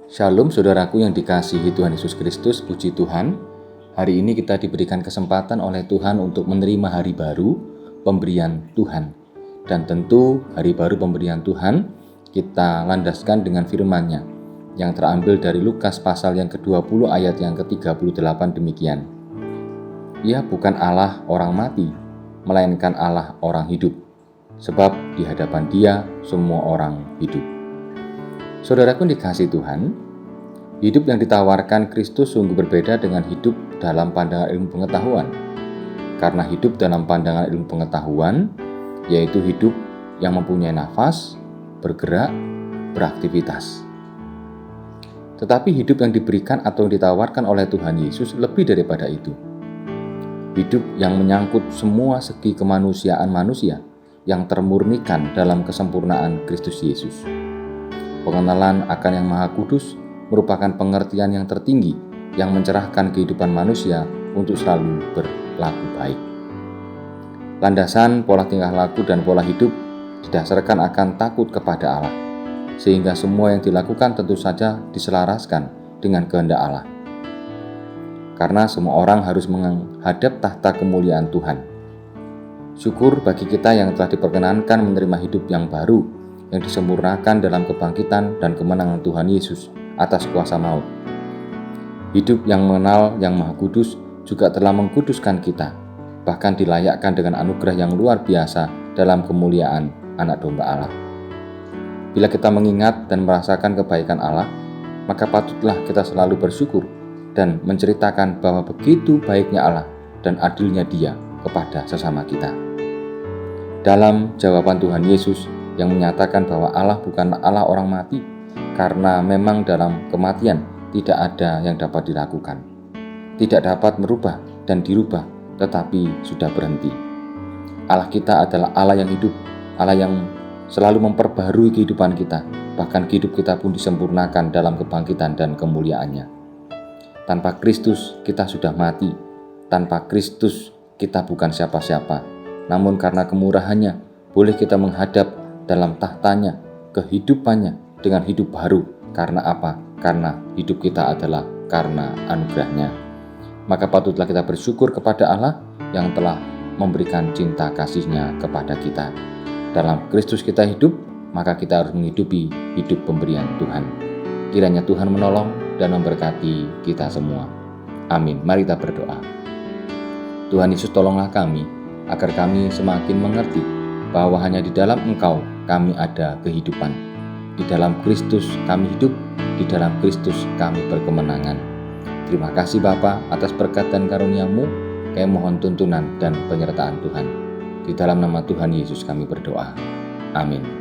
Shalom saudaraku yang dikasihi Tuhan Yesus Kristus, puji Tuhan. Hari ini kita diberikan kesempatan oleh Tuhan untuk menerima hari baru, pemberian Tuhan. Dan tentu hari baru pemberian Tuhan kita landaskan dengan firman-Nya yang terambil dari Lukas pasal yang ke-20 ayat yang ke-38 demikian. Ia bukan Allah orang mati, melainkan Allah orang hidup, sebab di hadapan Dia semua orang hidup. Saudaraku dikasihi Tuhan, hidup yang ditawarkan Kristus sungguh berbeda dengan hidup dalam pandangan ilmu pengetahuan. Karena hidup dalam pandangan ilmu pengetahuan, yaitu hidup yang mempunyai nafas, bergerak, beraktivitas. Tetapi hidup yang diberikan atau ditawarkan oleh Tuhan Yesus lebih daripada itu. Hidup yang menyangkut semua segi kemanusiaan manusia yang termurnikan dalam kesempurnaan Kristus Yesus. Pengenalan akan Yang Maha Kudus merupakan pengertian yang tertinggi yang mencerahkan kehidupan manusia untuk selalu berlaku baik. Landasan pola tingkah laku dan pola hidup didasarkan akan takut kepada Allah, sehingga semua yang dilakukan tentu saja diselaraskan dengan kehendak Allah. Karena semua orang harus menghadap tahta kemuliaan Tuhan. Syukur bagi kita yang telah diperkenankan menerima hidup yang baru, yang disempurnakan dalam kebangkitan dan kemenangan Tuhan Yesus atas kuasa maut. Hidup yang mengenal Yang Maha Kudus juga telah mengkuduskan kita, bahkan dilayakkan dengan anugerah yang luar biasa dalam kemuliaan Anak Domba Allah. Bila kita mengingat dan merasakan kebaikan Allah, maka patutlah kita selalu bersyukur dan menceritakan bahwa begitu baiknya Allah dan adilnya Dia kepada sesama kita. Dalam jawaban Tuhan Yesus yang menyatakan bahwa Allah bukan Allah orang mati, karena memang dalam kematian tidak ada yang dapat dilakukan, tidak dapat merubah dan dirubah, tetapi sudah berhenti. Allah kita adalah Allah yang hidup, Allah yang selalu memperbaharui kehidupan kita, bahkan hidup kita pun disempurnakan dalam kebangkitan dan kemuliaannya. Tanpa Kristus kita sudah mati, tanpa Kristus kita bukan siapa-siapa, namun karena kemurahannya boleh kita menghadap dalam tahtanya, kehidupannya dengan hidup baru. Karena apa? Karena hidup kita adalah karena anugerahnya. Maka patutlah kita bersyukur kepada Allah yang telah memberikan cinta kasih-Nya kepada kita. Dalam Kristus kita hidup, maka kita harus menghidupi hidup pemberian Tuhan. Kiranya Tuhan menolong dan memberkati kita semua. Amin. Mari kita berdoa. Tuhan Yesus, tolonglah kami agar kami semakin mengerti bahwa hanya di dalam Engkau kami ada kehidupan. Di dalam Kristus kami hidup, di dalam Kristus kami berkemenangan. Terima kasih Bapa atas berkat dan karunia-Mu. Kami mohon tuntunan dan penyertaan Tuhan. Di dalam nama Tuhan Yesus kami berdoa. Amin.